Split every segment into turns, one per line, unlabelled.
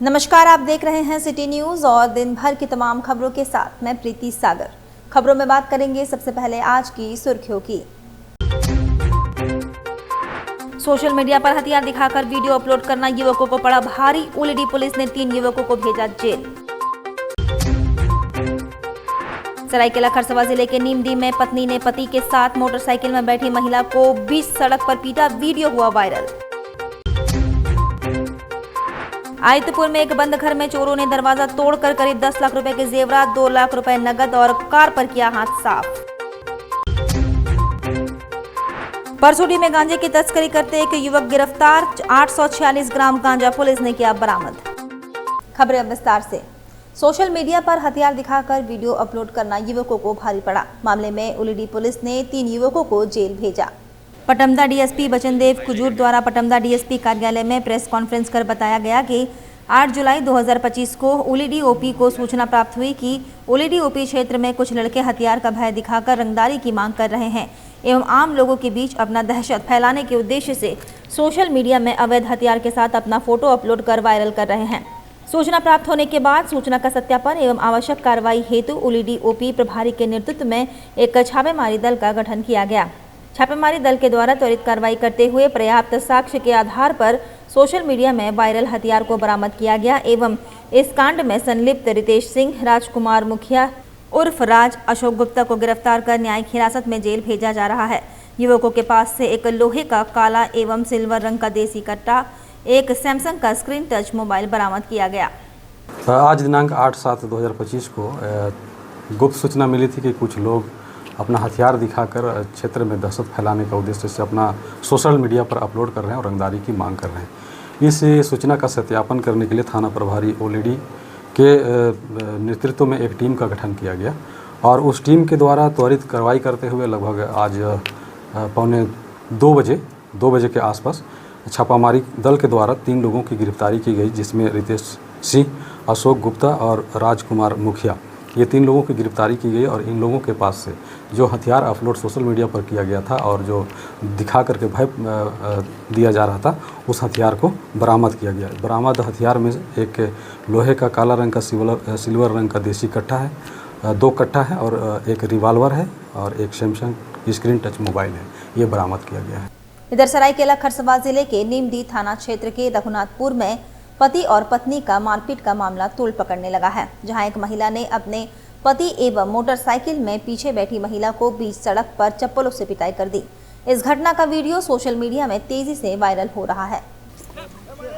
नमस्कार, आप देख रहे हैं सिटी न्यूज और दिन भर की तमाम खबरों के साथ मैं प्रीति सागर। खबरों में बात करेंगे सबसे पहले आज की सुर्खियों की। सोशल मीडिया पर हथियार दिखाकर वीडियो अपलोड करना युवकों को पड़ा भारी। उलिडी पुलिस ने 3 युवकों को भेजा जेल। सरायकेला खरसवा जिले के नीमडी में पत्नी ने पति के साथ मोटरसाइकिल में बैठी महिला को बीच सड़क पर पीटा, वीडियो हुआ वायरल। आयतपुर में एक बंद घर में चोरों ने दरवाजा तोड़कर करीब 10 लाख रुपए के जेवरात, 2 लाख रुपए नकद और कार पर किया हाथ साफ। परसोडी में गांजे की तस्करी करते एक युवक गिरफ्तार, 846 ग्राम गांजा पुलिस ने किया बरामद। खबरें अब विस्तार से। सोशल मीडिया पर हथियार दिखाकर वीडियो अपलोड करना युवकों को भारी पड़ा। मामले में उलिडी पुलिस ने 3 युवकों को जेल भेजा। पटमदा डीएसपी बचनदेव कुजूर द्वारा पटमदा डीएसपी कार्यालय में प्रेस कॉन्फ्रेंस कर बताया गया कि 8 जुलाई 2025 को उलिडी ओपी को सूचना प्राप्त हुई कि उलिडी ओपी क्षेत्र में कुछ लड़के हथियार का भय दिखाकर रंगदारी की मांग कर रहे हैं एवं आम लोगों के बीच अपना दहशत फैलाने के उद्देश्य से सोशल मीडिया में अवैध हथियार के साथ अपना फोटो अपलोड कर वायरल कर रहे हैं। सूचना प्राप्त होने के बाद सूचना का सत्यापन एवं आवश्यक कार्रवाई हेतु उलिडी ओपी प्रभारी के नेतृत्व में एक छापेमारी दल का गठन किया गया। छापेमारी दल के द्वारा त्वरित कार्रवाई करते हुए पर्याप्त साक्ष्य के आधार पर सोशल मीडिया में वायरल हथियार को बरामद किया गया एवं इस कांड में संलिप्त रितेश सिंह, राजकुमार मुखिया उर्फ राज, अशोक गुप्ता को गिरफ्तार कर न्यायिक हिरासत में जेल भेजा जा रहा है। युवकों के पास से एक लोहे का काला एवं सिल्वर रंग का देसी कट्टा, एक सैमसंग का स्क्रीन टच मोबाइल बरामद किया गया।
आज दिनांक 8/7/2025 को गुप्त सूचना मिली थी कि कुछ लोग अपना हथियार दिखाकर क्षेत्र में दहशत फैलाने का उद्देश्य से अपना सोशल मीडिया पर अपलोड कर रहे हैं और रंगदारी की मांग कर रहे हैं। इस सूचना का सत्यापन करने के लिए थाना प्रभारी उलिडी के नेतृत्व में एक टीम का गठन किया गया और उस टीम के द्वारा त्वरित कार्रवाई करते हुए लगभग आज 2 बजे के आसपास छापामारी दल के द्वारा 3 लोगों की गिरफ्तारी की गई, जिसमें रितेश सिंह, अशोक गुप्ता और राजकुमार मुखिया, ये 3 लोगों की गिरफ्तारी की गई और इन लोगों के पास से जो हथियार अपलोड सोशल मीडिया पर किया गया था और जो दिखा करके भय दिया जा रहा था, उस हथियार को बरामद किया गया। बरामद हथियार में एक लोहे का काला रंग का सिल्वर रंग का देसी कट्टा है, 2 कट्टा है और एक रिवाल्वर है और एक सैमसंग स्क्रीन टच मोबाइल है, ये बरामद किया गया है।
इधर सरायकेला खरसवा जिले के नीमडी थाना क्षेत्र के रघुनाथपुर में पति और पत्नी का मारपीट का मामला तूल पकड़ने लगा है, जहां एक महिला ने अपने पति एवं मोटरसाइकिल में पीछे बैठी महिला को बीच सड़क पर चप्पलों से पिटाई कर दी। इस घटना का वीडियो सोशल मीडिया में तेजी से वायरल हो रहा है।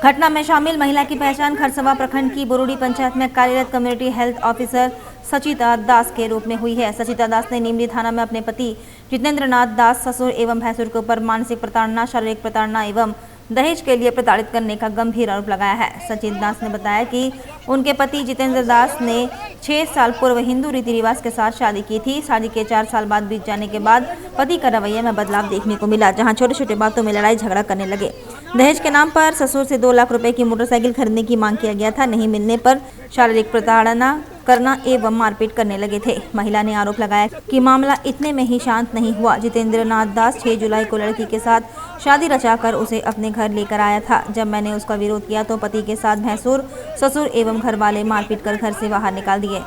घटना में शामिल महिला की पहचान खरसवा प्रखंड की बुरुड़ी पंचायत में कार्यरत कम्युनिटी हेल्थ ऑफिसर सचिता दास के रूप में हुई है। सचिता दास ने नीमडी थाना में अपने पति जितेंद्र नाथ दास, ससुर एवं भैंसुर के ऊपर मानसिक प्रताड़ना, शारीरिक प्रताड़ना एवं दहेज के लिए प्रताड़ित करने का गंभीर आरोप लगाया है। सचिन दास ने बताया कि उनके पति जितेंद्र दास ने 6 साल पूर्व हिंदू रीति रिवाज के साथ शादी की थी। शादी के 4 साल बाद बीत जाने के बाद पति का रवैये में बदलाव देखने को मिला, जहां छोटे छोटे बातों में लड़ाई झगड़ा करने लगे। दहेज के नाम पर ससुर से 2 लाख रुपए की मोटरसाइकिल खरीदने की मांग किया गया था। नहीं मिलने पर शारीरिक प्रताड़ना करना एवं मारपीट करने लगे थे। महिला ने आरोप लगाया कि मामला इतने में ही शांत नहीं हुआ। जितेंद्र नाथ दास 6 जुलाई को लड़की के साथ शादी रचाकर उसे अपने घर लेकर आया था। जब मैंने उसका विरोध किया तो पति के साथ भैंसुर, ससुर एवं घर वाले मारपीट कर घर से बाहर निकाल दिए।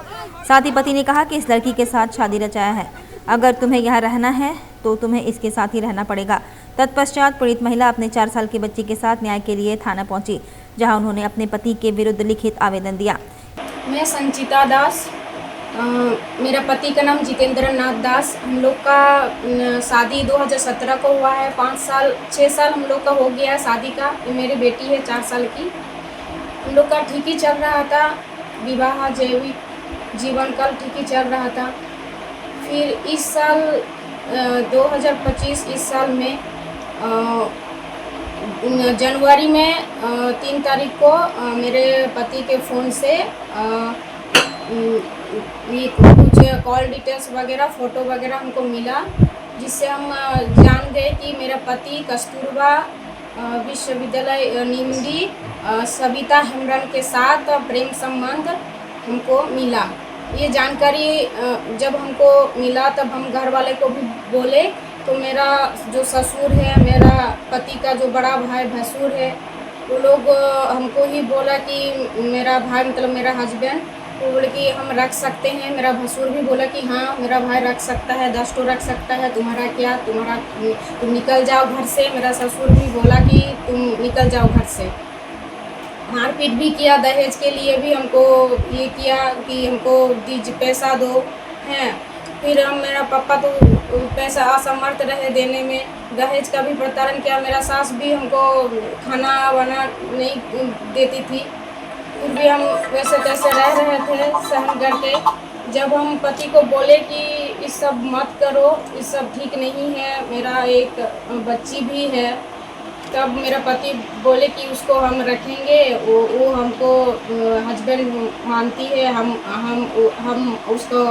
साथ ही पति ने कहा कि इस लड़की के साथ शादी रचाया है, अगर तुम्हें यहाँ रहना है तो तुम्हें इसके साथ ही रहना पड़ेगा। तत्पश्चात पीड़ित महिला अपने 4 साल की बच्ची के साथ न्याय के लिए थाना पहुंची, जहां उन्होंने अपने पति के विरुद्ध लिखित आवेदन दिया।
मैं संचिता दास, मेरा पति का नाम जितेंद्र नाथ दास। हम लोग का शादी 2017 को हुआ है। 6 साल हम लोग का हो गया है शादी का। ये मेरी बेटी है 4 साल की। हम लोग का ठीक ही चल रहा था, विवाह जैविक जीवन काल ठीक ही चल रहा था। फिर इस साल 2025 इस साल में जनवरी में 3 तारीख को मेरे पति के फ़ोन से कुछ कॉल डिटेल्स वगैरह, फ़ोटो वगैरह हमको मिला, जिससे हम जान गए कि मेरा पति कस्तूरबा विश्वविद्यालय नीमडी सविता हेम्ब्रम के साथ प्रेम संबंध हमको मिला। ये जानकारी जब हमको मिला तब हम घर वाले को भी बोले, तो मेरा जो ससुर है, मेरा पति का जो बड़ा भाई भैंसुर है, वो लोग हमको ही बोला कि मेरा भाई मतलब मेरा हस्बैंड, वो बोले कि हम रख सकते हैं। मेरा भसुर भी बोला कि हाँ मेरा भाई रख सकता है, 10 ठो रख सकता है, तुम्हारा क्या, तुम निकल जाओ घर से। मेरा ससुर भी बोला कि तुम निकल जाओ घर से। मारपीट भी किया, दहेज के लिए भी हमको ये किया कि हमको पैसा दो हैं। फिर मेरा पापा तो पैसा असमर्थ रहे देने में, दहेज का भी प्रताड़न किया। मेरा सास भी हमको खाना वाना नहीं देती थी, फिर भी हम वैसे तैसे रह रहे थे सहन करके। जब हम पति को बोले कि ये सब मत करो, ये सब ठीक नहीं है, मेरा एक बच्ची भी है, तब मेरा पति बोले कि उसको हम रखेंगे। वो हमको हस्बैंड मानती है, हम उसको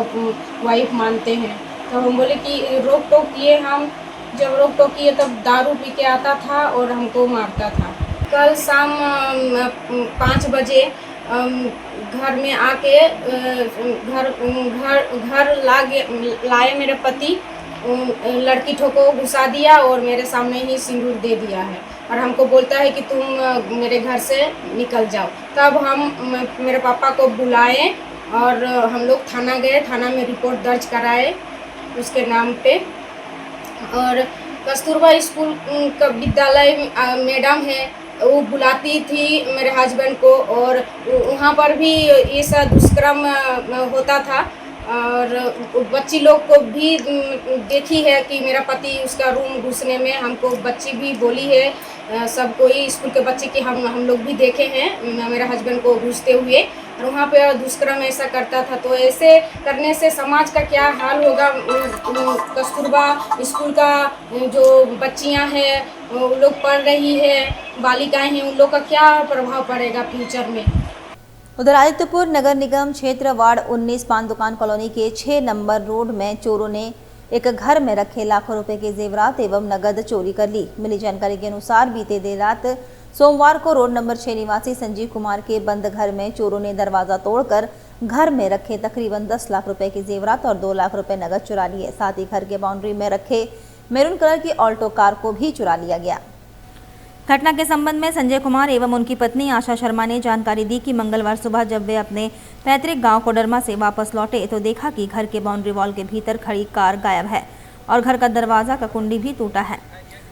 वाइफ मानते हैं। तो हम बोले कि रोक टोक किए। हम जब रोक टोक किए तब दारू पी के आता था और हमको मारता था। कल शाम 5 बजे घर में आके घर लाए मेरे पति, लड़की ठोको घुसा दिया और मेरे सामने ही सिंदूर दे दिया है और हमको बोलता है कि तुम मेरे घर से निकल जाओ। तब हम मेरे पापा को बुलाए और हम लोग थाना गए, थाना में रिपोर्ट दर्ज कराए उसके नाम पे। और कस्तूरबा स्कूल का विद्यालय मैडम है, वो बुलाती थी मेरे हस्बैंड को और वहाँ पर भी ये सब दुष्कर्म होता था। और बच्ची लोग को भी देखी है कि मेरा पति उसका रूम घुसने में, हमको बच्ची भी बोली है सब कोई स्कूल के बच्चे कि हम लोग भी देखे हैं मेरे हस्बैंड को घुसते हुए और वहाँ पे दुष्कर्म ऐसा करता था। तो ऐसे करने से समाज का क्या हाल होगा। कस्तूरबा स्कूल का जो बच्चियाँ हैं वो लोग पढ़ रही है, बालिकाएं हैं, उन लोग का क्या प्रभाव पड़ेगा फ्यूचर में।
उधर आदित्यपुर नगर निगम क्षेत्र वार्ड 19 पान दुकान कॉलोनी के 6 नंबर रोड में चोरों ने एक घर में रखे लाखों रुपए के जेवरात एवं नगद चोरी कर ली। मिली जानकारी के अनुसार बीते देर रात सोमवार को रोड नंबर 6 निवासी संजीव कुमार के बंद घर में चोरों ने दरवाजा तोड़कर घर में रखे तकरीबन 10 लाख रुपए के जेवरात और 2 लाख रुपए नगद चुरा लिए। साथ ही घर के बाउंड्री में रखे मैरून कलर की ऑल्टो कार को भी चुरा लिया गया। घटना के संबंध में संजय कुमार एवं उनकी पत्नी आशा शर्मा ने जानकारी दी कि मंगलवार सुबह जब वे अपने पैतृक गांव कोडरमा से वापस लौटे तो देखा कि घर के बाउंड्री वॉल के भीतर खड़ी कार गायब है और घर का दरवाजा का कुंडी भी टूटा है।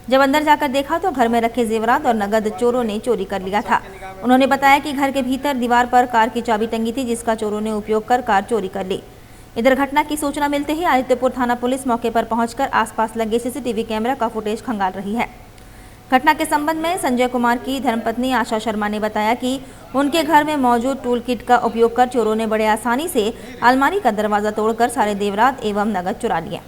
जब अंदर जाकर देखा तो घर में रखे जेवरात और नगद चोरों ने चोरी कर लिया था। उन्होंने बताया कि घर के भीतर दीवार पर कार की चाबी टंगी थी जिसका चोरों ने उपयोग कर कार चोरी कर ली। इधर घटना की सूचना मिलते ही आदित्यपुर थाना पुलिस मौके पर पहुंचकर आसपास लगे सीसीटीवी कैमरा का फुटेज खंगाल रही है। घटना के संबंध में संजय कुमार की धर्मपत्नी आशा शर्मा ने बताया कि उनके घर में मौजूद टूल किट का उपयोग कर चोरों ने बड़े आसानी से अलमारी का दरवाजा तोड़कर सारे जेवरात एवं नगद चुरा लिए।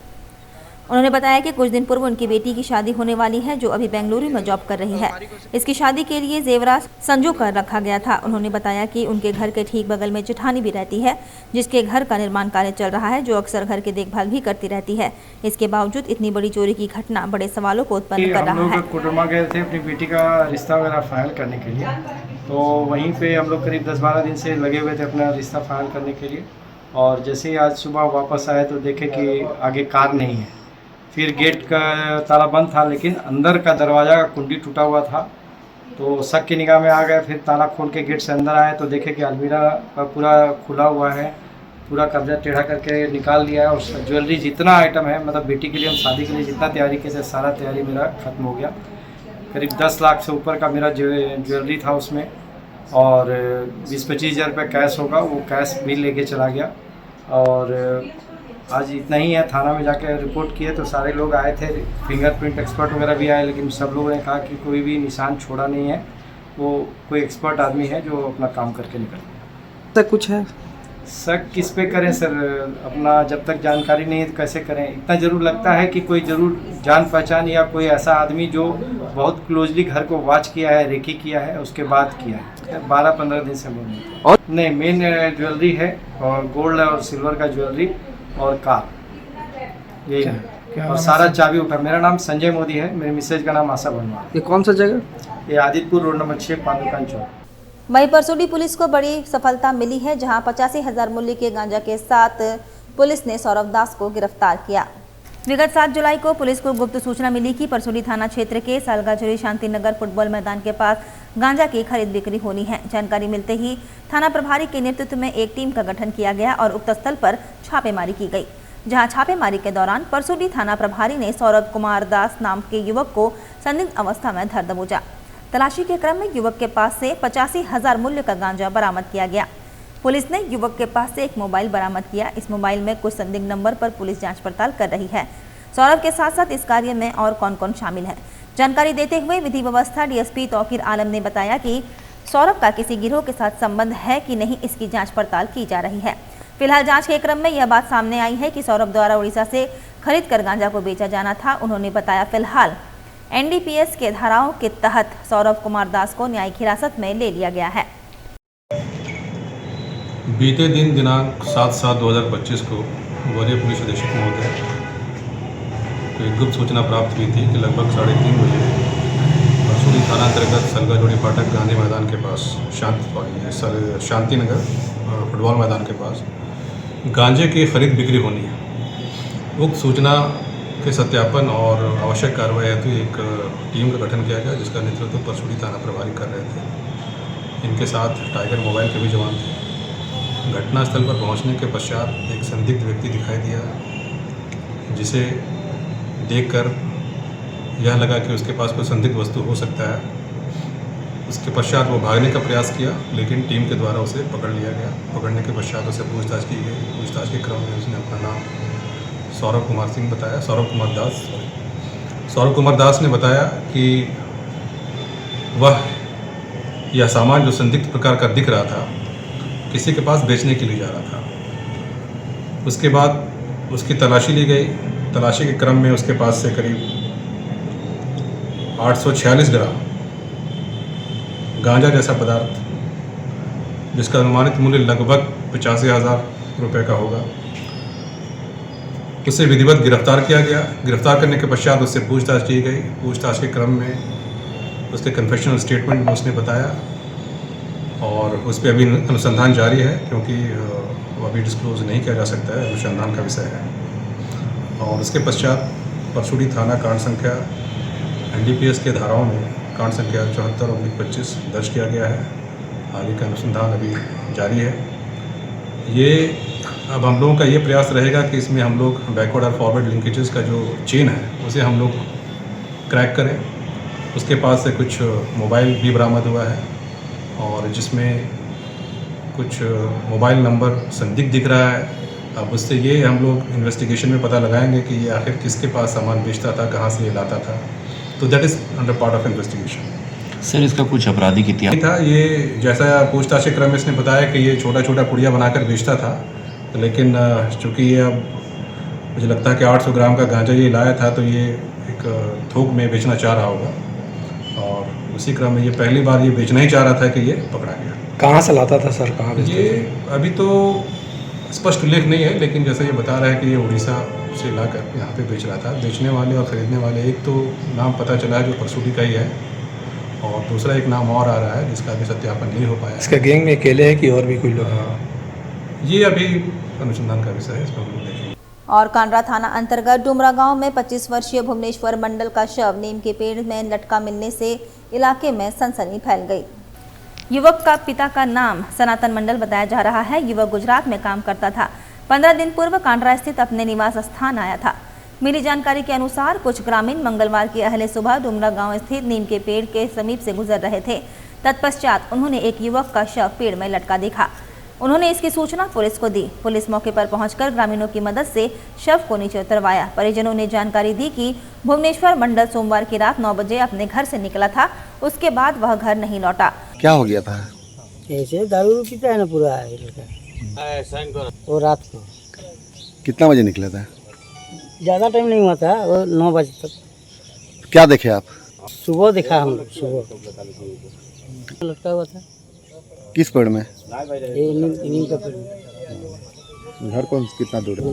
उन्होंने बताया कि कुछ दिन पूर्व उनकी बेटी की शादी होने वाली है जो अभी बेंगलुरु में जॉब कर रही है। इसकी शादी के लिए जेवरात संजो कर रखा गया था। उन्होंने बताया कि उनके घर के ठीक बगल में जेठानी भी रहती है जिसके घर का निर्माण कार्य चल रहा है, जो अक्सर घर की देखभाल भी करती रहती है। इसके बावजूद इतनी बड़ी चोरी की घटना बड़े सवालों को उत्पन्न कर रहा है।
कोडरमा गए थे अपनी बेटी का रिश्ता वगैरह फाइल करने के लिए, तो वहीं पे हम लोग करीब 10-12 दिन से लगे हुए थे अपना रिश्ता फाइल करने के लिए। और जैसे ही आज सुबह वापस आए तो देखे कि आगे कार नहीं है। फिर गेट का ताला बंद था लेकिन अंदर का दरवाज़ा का कुंडी टूटा हुआ था, तो शक की निगाह में आ गए। फिर ताला खोल के गेट से अंदर आए तो देखे कि अलमीरा का पूरा खुला हुआ है, पूरा कब्जा टेढ़ा करके निकाल लिया है। और ज्वेलरी जितना आइटम है, मतलब बेटी के लिए हम शादी के लिए जितना तैयारी की सारा तैयारी मेरा ख़त्म हो गया। करीब 10 लाख से ऊपर का मेरा ज्वेलरी था उसमें, और 20-25 हज़ार रुपये कैश होगा, वो कैश भी लेके चला गया। और आज इतना ही है। थाना में जाकर रिपोर्ट किए तो सारे लोग आए थे, फिंगरप्रिंट एक्सपर्ट वगैरह भी आए, लेकिन सब लोगों ने कहा कि कोई भी निशान छोड़ा नहीं है। वो कोई एक्सपर्ट आदमी है जो अपना काम करके निकल गया।
तक कुछ है
शक किस पे करें सर, अपना जब तक जानकारी नहीं है तो कैसे करें। इतना ज़रूर लगता है कि कोई ज़रूर जान पहचान या कोई ऐसा आदमी जो बहुत क्लोजली घर को वॉच किया है, रेकी किया है, उसके बाद किया है। 12-15 दिन से
और
नहीं, मेन ज्वेलरी है और गोल्ड और सिल्वर का ज्वेलरी और कार, यही है। और सारा चाबी उठा। मेरा नाम संजय मोदी है, मेरे मिसेज का नाम आशा वर्मा।
ये कौन सा जगह?
ये आदित्यपुर रोड नंबर 6 पान दुकान चौक।
वहीं परसोडी पुलिस को बड़ी सफलता मिली है, जहां 85,000 मूल्य के गांजा के साथ पुलिस ने सौरभ दास को गिरफ्तार किया। विगत 7 जुलाई को पुलिस को गुप्त सूचना मिली कि परसोडी थाना क्षेत्र के सालगाछुरी शांति नगर फुटबॉल मैदान के पास गांजा की खरीद बिक्री होनी है। जानकारी मिलते ही थाना प्रभारी के नेतृत्व में एक टीम का गठन किया गया और उक्त स्थल पर छापेमारी की गई, जहां छापेमारी के दौरान परसोडी थाना प्रभारी ने सौरभ कुमार दास नाम के युवक को संदिग्ध अवस्था में धर दबोचा। तलाशी के क्रम में युवक के पास से 85,000 मूल्य का गांजा बरामद किया गया। पुलिस ने युवक के पास से एक मोबाइल बरामद किया। इस मोबाइल में कुछ संदिग्ध नंबर पर पुलिस जांच पड़ताल कर रही है। सौरभ के साथ साथ इस कार्य में और कौन कौन शामिल है, जानकारी देते हुए विधि व्यवस्था डीएसपी तौकीर आलम ने बताया कि सौरभ का किसी गिरोह के साथ संबंध है कि नहीं, इसकी जांच पड़ताल की जा रही है। फिलहाल जांच के क्रम में यह बात सामने आई है कि सौरभ द्वारा उड़ीसा से खरीद कर गांजा को बेचा जाना था। उन्होंने बताया फिलहाल एनडीपीएस के धाराओं के तहत सौरभ कुमार दास को न्यायिक हिरासत में ले लिया गया है।
बीते दिन दिनांक 7/7/2025 को वरीय पुलिस अधीक्षक महोदय को एक गुप्त सूचना प्राप्त हुई थी कि लगभग 3:30 बजे परसोडी थाना अंतर्गत सलगाजोड़ी फाटक गांधी मैदान के पास शांति नगर फुटबॉल मैदान के पास गांजे की खरीद बिक्री होनी है। उक्त सूचना के सत्यापन और आवश्यक कार्रवाई हेतु एक टीम का गठन किया गया, जिसका नेतृत्व परसोडी थाना प्रभारी कर रहे थे। इनके साथ टाइगर मोबाइल के भी जवान थे। घटनास्थल पर पहुंचने के पश्चात एक संदिग्ध व्यक्ति दिखाई दिया, जिसे देखकर यह लगा कि उसके पास कोई संदिग्ध वस्तु हो सकता है। उसके पश्चात वो भागने का प्रयास किया, लेकिन टीम के द्वारा उसे पकड़ लिया गया। पकड़ने के पश्चात उसे पूछताछ की गई। पूछताछ के क्रम में उसने अपना नाम सौरभ कुमार सिंह बताया, सौरभ कुमार दास ने बताया कि वह यह सामान जो संदिग्ध प्रकार का दिख रहा था, किसी के पास बेचने के लिए जा रहा था। उसके बाद उसकी तलाशी ली गई। तलाशी के क्रम में उसके पास से करीब 846 ग्राम गांजा जैसा पदार्थ, जिसका अनुमानित मूल्य लगभग 85,000 रुपये का होगा, उसे विधिवत गिरफ्तार किया गया। गिरफ्तार करने के पश्चात उससे पूछताछ की गई। पूछताछ के क्रम में उसके कन्फेशनल स्टेटमेंट में उसने बताया, और उस पर अभी अनुसंधान जारी है, क्योंकि वो अभी डिस्क्लोज नहीं किया जा सकता है, अनुसंधान का विषय है। और उसके पश्चात परसोडी थाना कांड संख्या एनडीपीएस के धाराओं में कांड संख्या 74/25 दर्ज किया गया है। आगे का अनुसंधान अभी जारी है। ये अब हम लोगों का ये प्रयास रहेगा कि इसमें हम लोग बैकवर्ड और फॉरवर्ड लिंकेजेस का जो चेन है उसे हम लोग क्रैक करें। उसके पास से कुछ मोबाइल भी बरामद हुआ है, और जिसमें कुछ मोबाइल नंबर संदिग्ध दिख रहा है। अब उससे ये हम लोग इन्वेस्टिगेशन में पता लगाएंगे कि ये आखिर किसके पास सामान बेचता था, कहाँ से ये लाता था। तो that is under part of investigation.
Sir, इसका कुछ आपराधिक इतिहास
था ये, जैसा पूछताछ के क्रम में इसने बताया कि ये छोटा छोटा पुड़िया बनाकर बेचता था, लेकिन चूँकि ये अब मुझे लगता है कि 800 ग्राम का गांजा ये लाया था, तो ये एक थोक में बेचना चाह रहा होगा, और उसी क्रम में ये पहली बार ये बेचना ही चाह रहा था कि ये पकड़ा गया।
कहाँ से लाता था सर, कहाँ बेचता
ये अभी तो स्पष्ट उल्लेख नहीं है, लेकिन जैसा ये बता रहा है कि ये उड़ीसा से लाकर यहाँ पे बेच रहा था। बेचने वाले और ख़रीदने वाले, एक तो नाम पता चला है जो परसोडी का ही है, और दूसरा एक नाम और आ रहा है जिसका अभी सत्यापन नहीं हो पाया।
इसका गैंग में अकेले है कि और भी कोई लोग हैं?
ये अभी अनुसंधान का विषय है, इसमें हम लोग देखेंगे।
और कांड्रा थाना अंतर्गत डुमरा गांव में 25 वर्षीय भुवनेश्वर मंडल का शव नीम के पेड़ में लटका मिलने से इलाके में सनसनी फैल गई। युवक का पिता का नाम सनातन मंडल बताया जा रहा है। युवक गुजरात में काम करता था। 15 दिन पूर्व कांड्रा स्थित अपने निवास स्थान आया था। मिली जानकारी के अनुसार कुछ ग्रामीण मंगलवार की अहले सुबह डुमरा गांव स्थित नीम के पेड़ के समीप से गुजर रहे थे। तत्पश्चात उन्होंने एक युवक का शव पेड़ में लटका देखा। उन्होंने इसकी सूचना पुलिस को दी। पुलिस मौके पर पहुंचकर ग्रामीणों की मदद से शव को नीचे उतरवाया। परिजनों ने जानकारी दी कि भुवनेश्वर मंडल सोमवार की रात 9 बजे अपने घर से निकला था। उसके बाद वह घर नहीं लौटा।
क्या हो गया था?
ऐसे दारू पीता है ना पूरा वो रात को।
कितना बजे निकला था?
ज़्यादा टाइम नहीं हुआ था, वो 9 बजे तक।
क्या देखे आप?
सुबह देखा हम लोग, सुबह लटका हुआ था।
किस पेड़ में?
ये नीम का पेड़ में।
घर कौन कितना दूर है?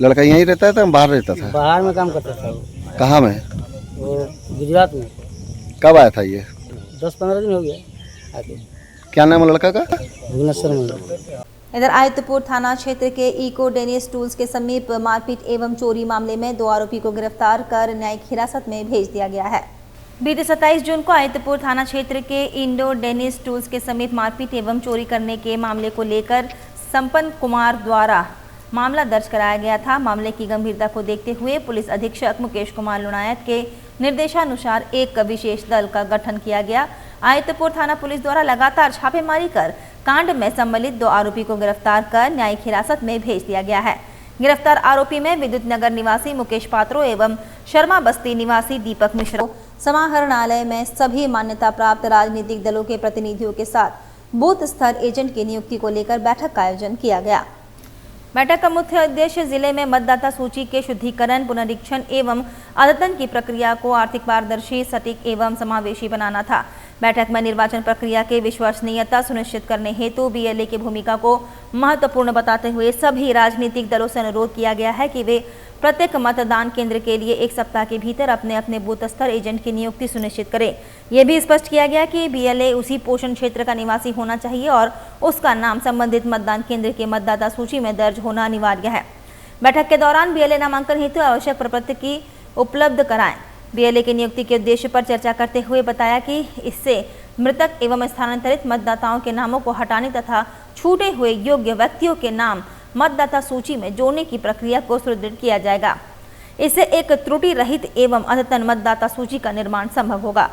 लड़का यहीं रहता था, बाहर रहता था?
बाहर में काम करता था वो।
कहाँ में?
वो गुजरात में।
कब आया था ये?
10-15 दिन हो गया आके।
क्या नाम है लड़का का?
भुवनेश्वर मंडल।
इधर आदित्यपुर थाना क्षेत्र के इको डेनिस टूल्स के समीप मारपीट एवं चोरी मामले में 2 आरोपी को गिरफ्तार कर न्यायिक हिरासत में भेज दिया गया है। बीते 27 जून को आदित्यपुर थाना क्षेत्र के इंडो डेनिस टूल्स के समीप मारपीट एवं चोरी करने के मामले को लेकर संपन्न कुमार द्वारा मामला दर्ज कराया गया था। मामले की गंभीरता को देखते हुए पुलिस अधीक्षक मुकेश कुमार लुणायत के निर्देशानुसार एक विशेष दल का गठन किया गया। आदित्यपुर थाना पुलिस द्वारा लगातार छापेमारी कर कांड में सम्मिलित 2 आरोपी को गिरफ्तार कर न्यायिक हिरासत में भेज दिया गया है। गिरफ्तार आरोपी में विद्युत नगर निवासी मुकेश पात्रो एवं शर्मा बस्ती निवासी दीपक मिश्रा। समाहरणालय में सभी मान्यता प्राप्त राजनीतिक दलों के प्रतिनिधियों के साथ बूथ स्तर एजेंट की नियुक्ति को लेकर बैठक का आयोजन किया गया। बैठक का मुख्य उद्देश्य जिले में मतदाता सूची के शुद्धिकरण, पुनरीक्षण एवं अद्यतन की प्रक्रिया को आर्थिक पारदर्शी, सटीक एवं समावेशी बनाना था। बैठक में निर्वाचन प्रक्रिया के विश्वसनीयता सुनिश्चित करने हेतु बीएलए की भूमिका को महत्वपूर्ण बताते हुए सभी राजनीतिक दलों से अनुरोध किया गया है कि वे प्रत्येक मतदान केंद्र के लिए 1 सप्ताह के भीतर अपने अपने बूथ स्तर एजेंट की नियुक्ति सुनिश्चित करें। यह भी स्पष्ट किया गया कि बीएलए उसी पोषण क्षेत्र का निवासी होना चाहिए और उसका नाम संबंधित मतदान केंद्र के मतदाता सूची में दर्ज होना अनिवार्य है। बैठक के दौरान बीएलए नामांकन हेतु आवश्यक प्रपत्र की उपलब्ध कराएं। बीएलए की नियुक्ति के उद्देश्य पर चर्चा करते हुए बताया कि इससे मृतक एवं स्थानांतरित मतदाताओं के नामों को हटाने तथा छूटे हुए योग्य व्यक्तियों के नाम मतदाता सूची में जोड़ने की प्रक्रिया को सुदृढ़ किया जाएगा। इससे एक त्रुटि रहित एवं अद्यतन मतदाता सूची का निर्माण संभव होगा।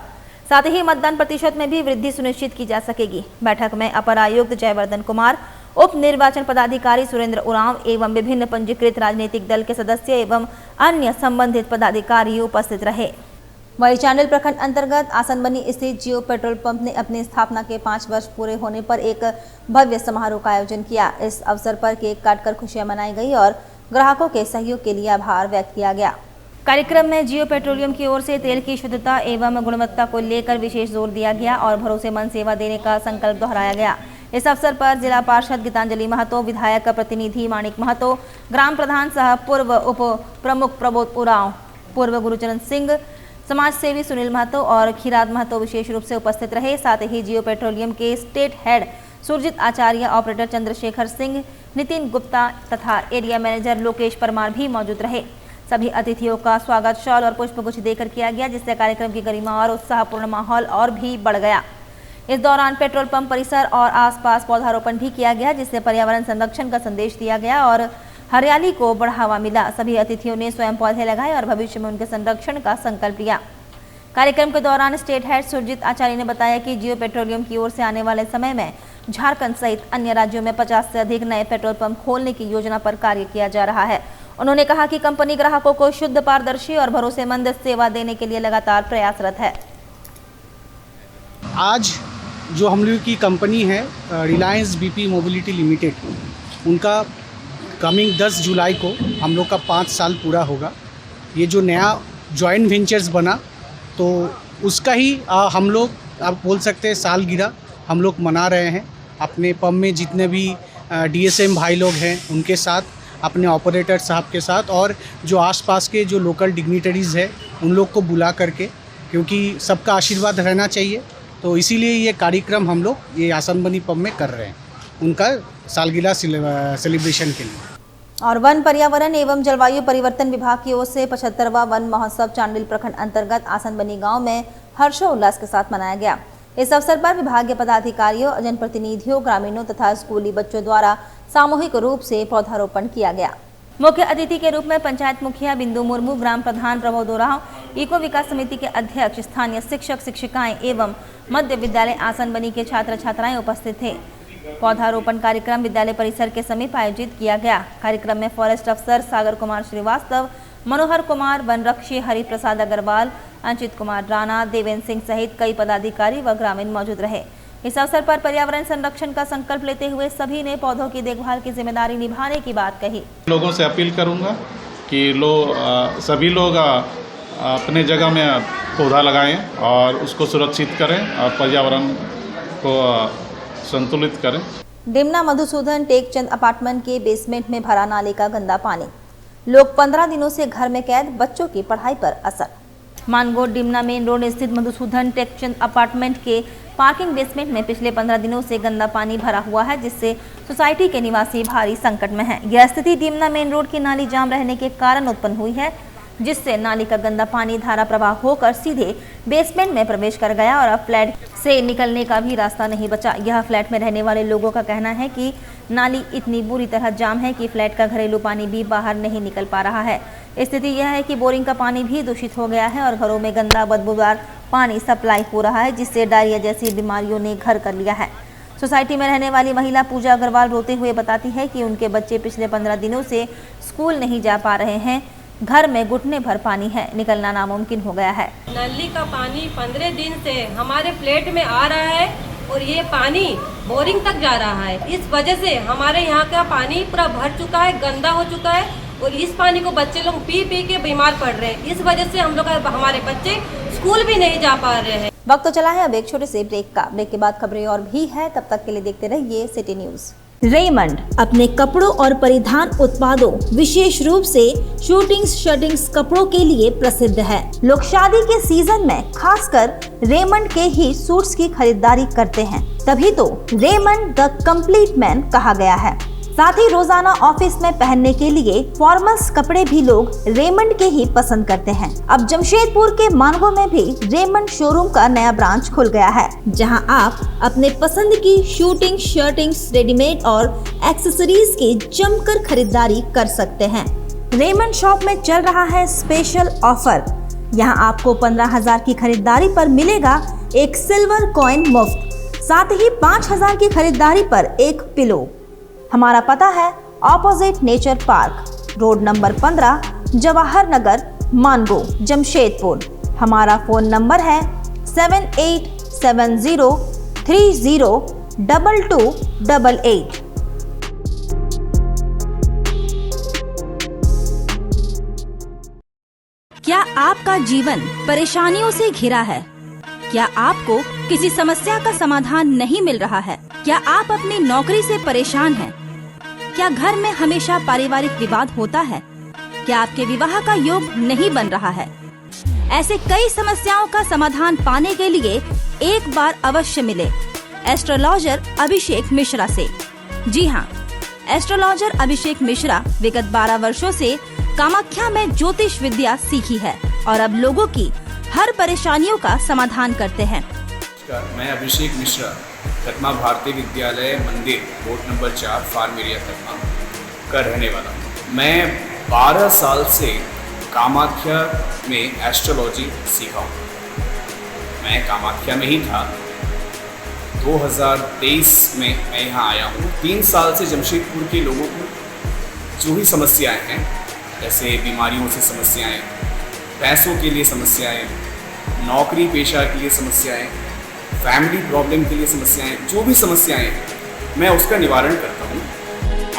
साथ ही मतदान प्रतिशत में भी वृद्धि सुनिश्चित की जा सकेगी। बैठक में अपर आयुक्त जयवर्धन कुमार, उप निर्वाचन पदाधिकारी सुरेंद्र उरांव एवं विभिन्न पंजीकृत राजनीतिक दल के सदस्य एवं अन्य संबंधित पदाधिकारी उपस्थित रहे। वही चांडिल प्रखंड अंतर्गत आसनबनी स्थित जियो पेट्रोल पंप ने अपनी स्थापना के 5 वर्ष पूरे होने पर एक भव्य समारोह का आयोजन किया। इस अवसर पर केक काटकर खुशियां मनाई गई और ग्राहकों के सहयोग के लिए आभार व्यक्त किया गया। कार्यक्रम में जियो पेट्रोलियम की ओर से तेल की शुद्धता एवं गुणवत्ता को लेकर विशेष जोर दिया गया और भरोसेमंद सेवा देने का संकल्प दोहराया गया। इस अवसर पर जिला पार्षद गीतांजलि महतो, विधायक प्रतिनिधि माणिक महतो, ग्राम प्रधान सह पूर्व उप प्रमुख प्रबोध उरांव, पूर्व गुरुचरण सिंह, समाज सेवी सुनील महतो और खीराद महतो विशेष रूप से उपस्थित रहे। साथ ही जियो पेट्रोलियम के स्टेट हेड सुरजीत आचार्य, ऑपरेटर चंद्रशेखर सिंह, नितिन गुप्ता तथा एरिया मैनेजर लोकेश परमार भी मौजूद रहे। सभी अतिथियों का स्वागत शॉल और पुष्पगुच्छ देकर किया गया, जिससे कार्यक्रम की गरिमा और उत्साहपूर्ण माहौल और भी बढ़ गया। इस दौरान पेट्रोल पंप परिसर और आसपास पौधारोपण भी किया गया, जिससे पर्यावरण संरक्षण का संदेश दिया गया और हरियाली को बढ़ावा मिला। सभी अतिथियों ने स्वयं पौधे लगाए और भविष्य में उनके संरक्षण का संकल्प लिया। कार्यक्रम के दौरान स्टेट हेड सुरजीत आचार्य ने बताया कि जियो पेट्रोलियम की ओर से आने वाले समय में झारखंड सहित अन्य राज्यों में 50 से अधिक नए पेट्रोल पंप खोलने की योजना पर कार्य किया जा रहा है। उन्होंने कहा कि कंपनी ग्राहकों को शुद्ध, पारदर्शी और भरोसेमंद सेवा देने के लिए लगातार प्रयासरत है।
आज जो हम लोग की कंपनी है रिलायंस बीपी मोबिलिटी लिमिटेड, उनका कमिंग 10 जुलाई को हम लोग का 5 साल पूरा होगा। ये जो नया जॉइंट वेंचर्स बना तो उसका ही हम लोग आप बोल सकते हैं सालगिरह हम लोग मना रहे हैं। अपने पंप में जितने भी डीएसएम भाई लोग हैं उनके साथ, अपने ऑपरेटर साहब के साथ और जो आसपास के जो लोकल डिग्निटरीज़ है उन लोग को बुला करके, क्योंकि सबका आशीर्वाद रहना चाहिए, तो इसीलिए ये कार्यक्रम हम लोग ये आसनबनी पंप में कर रहे हैं उनका सालगिरह सेलिब्रेशन के लिए।
और वन, पर्यावरण एवं जलवायु परिवर्तन विभाग की ओर से 75वां वन महोत्सव चांडिल प्रखंड अंतर्गत आसनबनी गांव में हर्षोल्लास के साथ मनाया गया। इस अवसर पर विभागीय पदाधिकारियों, जनप्रतिनिधियों, ग्रामीणों तथा स्कूली बच्चों द्वारा सामूहिक रूप से पौधारोपण किया गया। मुख्य अतिथि के रूप में पंचायत मुखिया बिंदु मुर्मू, ग्राम प्रधान प्रबोध उरांव, इको विकास समिति के अध्यक्ष, स्थानीय शिक्षक शिक्षिकाएं एवं मध्य विद्यालय आसनबनी के छात्र छात्राएं उपस्थित थे। पौधारोपण कार्यक्रम विद्यालय परिसर के समीप आयोजित किया गया। कार्यक्रम में फॉरेस्ट अफसर सागर कुमार श्रीवास्तव, मनोहर कुमार, वनरक्षी हरिप्रसाद अग्रवाल, अंचित कुमार राणा, देवेंद्र सिंह सहित कई पदाधिकारी व ग्रामीण मौजूद रहे। इस अवसर पर पर्यावरण संरक्षण का संकल्प लेते हुए सभी ने पौधों की देखभाल की जिम्मेदारी निभाने की बात कही।
लोगों से अपील करूंगा कि सभी लोग अपने जगह में पौधा लगाएं और उसको सुरक्षित करें और पर्यावरण को संतुलित करें।
डिमना मधुसूदन टेकचंद अपार्टमेंट के बेसमेंट में भरा नाले का गंदा पानी, लोग 15 दिनों से घर में कैद, बच्चों की पढ़ाई पर असर। मानगोट डिमना मेन रोड स्थित मधुसूदन टेकचंद अपार्टमेंट के पार्किंग बेसमेंट में पिछले 15 दिनों से गंदा पानी भरा हुआ है, जिससे सोसाइटी के निवासी भारी संकट में हैं। यह स्थिति डिमना मेन रोड की नाली जाम रहने के कारण उत्पन्न हुई है। जिससे नाली का गंदा पानी धारा प्रवाह होकर सीधे बेसमेंट में प्रवेश कर गया और अब फ्लैट से निकलने का भी रास्ता नहीं बचा। यह फ्लैट में रहने वाले लोगों का कहना है कि नाली इतनी बुरी तरह जाम है कि फ्लैट का घरेलू पानी भी बाहर नहीं निकल पा रहा है। स्थिति यह है कि बोरिंग का पानी भी दूषित हो गया है और घरों में गंदा बदबूदार पानी सप्लाई हो रहा है, जिससे डायरिया जैसी बीमारियों ने घर कर लिया है। सोसाइटी में रहने वाली महिला पूजा अग्रवाल रोते हुए बताती है कि उनके बच्चे पिछले 15 दिनों से स्कूल नहीं जा पा रहे हैं। घर में घुटने भर पानी है, निकलना नामुमकिन हो गया है।
नली का पानी 15 दिन से हमारे फ्लैट में आ रहा है और ये पानी बोरिंग तक जा रहा है। इस वजह से हमारे यहाँ का पानी पूरा भर चुका है, गंदा हो चुका है और इस पानी को बच्चे लोग पी पी के बीमार पड़ रहे हैं। इस वजह से हम लोग हमारे बच्चे स्कूल भी नहीं जा पा रहे हैं।
वक्त तो चला है अब एक छोटे से ब्रेक का। ब्रेक के बाद खबरें और भी है, तब तक के लिए देखते रहिए सिटी न्यूज। रेमंड अपने कपड़ों और परिधान उत्पादों विशेष रूप से शूटिंग्स शर्टिंग्स कपड़ों के लिए प्रसिद्ध है। लोग शादी के सीजन में खासकर रेमंड के ही सूट्स की खरीदारी करते हैं, तभी तो रेमंड द कंप्लीट मैन कहा गया है। साथ ही रोजाना ऑफिस में पहनने के लिए फॉर्मल्स कपड़े भी लोग रेमंड के ही पसंद करते हैं। अब जमशेदपुर के मानगो में भी रेमंड शोरूम का नया ब्रांच खुल गया है, जहां आप अपने पसंद की शूटिंग शर्टिंग्स रेडीमेड और एक्सेसरीज की जमकर खरीदारी कर सकते हैं। रेमंड शॉप में चल रहा है स्पेशल ऑफर। यहां आपको 15,000 की खरीदारी पर मिलेगा एक सिल्वर कॉइन मुफ्त, साथ ही 5,000 की खरीदारी पर एक पिलो। हमारा पता है opposite nature park, road number 15, Jawahar Nagar, Mango, Jamshedpur. हमारा फोन नंबर है 7870302288। क्या आपका जीवन परेशानियों से घिरा है? क्या आपको किसी समस्या का समाधान नहीं मिल रहा है? क्या आप अपनी नौकरी से परेशान हैं? क्या घर में हमेशा पारिवारिक विवाद होता है? क्या आपके विवाह का योग नहीं बन रहा है? ऐसे कई समस्याओं का समाधान पाने के लिए एक बार अवश्य मिले एस्ट्रोलॉजर अभिषेक मिश्रा से। जी हाँ, एस्ट्रोलॉजर अभिषेक मिश्रा विगत 12 वर्षों से कामाख्या में ज्योतिष विद्या सीखी है और अब लोगों की हर परेशानियों का समाधान करते हैं।
मैं Abhishek Mishra Kadma Bharatiya Vidyalaya Mandir, board number 4, farm area Kadma का रहने वाला हूँ। मैं 12 साल से कामाख्या में एस्ट्रोलॉजी सीखा हूँ। मैं कामाख्या में ही था। 2023 में मैं यहाँ आया हूँ। 3 साल से जमशेदपुर के लोगों को जो ही समस्याएं हैं, जैसे बीमारियों से समस्याएं, पैसों के लिए समस्याएं, नौकरी पेशा के लिए समस्याएं, फैमिली प्रॉब्लम के लिए समस्याएं, जो भी समस्याएं हैं मैं उसका निवारण करता हूँ।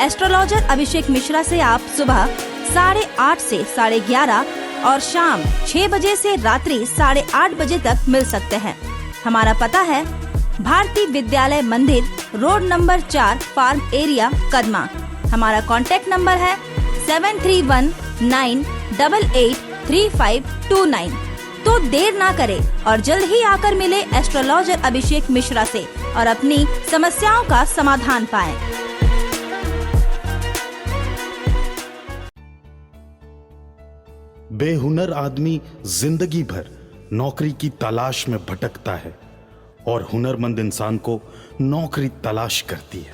एस्ट्रोलॉजर अभिषेक मिश्रा से आप सुबह 8:30 से 11:30 और शाम 6 बजे से रात्रि 8:30 बजे तक मिल सकते हैं। हमारा पता है Bharatiya Vidyalaya Mandir, road number 4, farm area, Kadma. हमारा कॉन्टेक्ट नंबर है 7319883529। तो देर ना करें और जल्द ही आकर मिले एस्ट्रोलॉजर अभिषेक मिश्रा से और अपनी समस्याओं का समाधान पाएं।
बेहुनर आदमी जिंदगी भर नौकरी की तलाश में भटकता है और हुनरमंद इंसान को नौकरी तलाश करती है।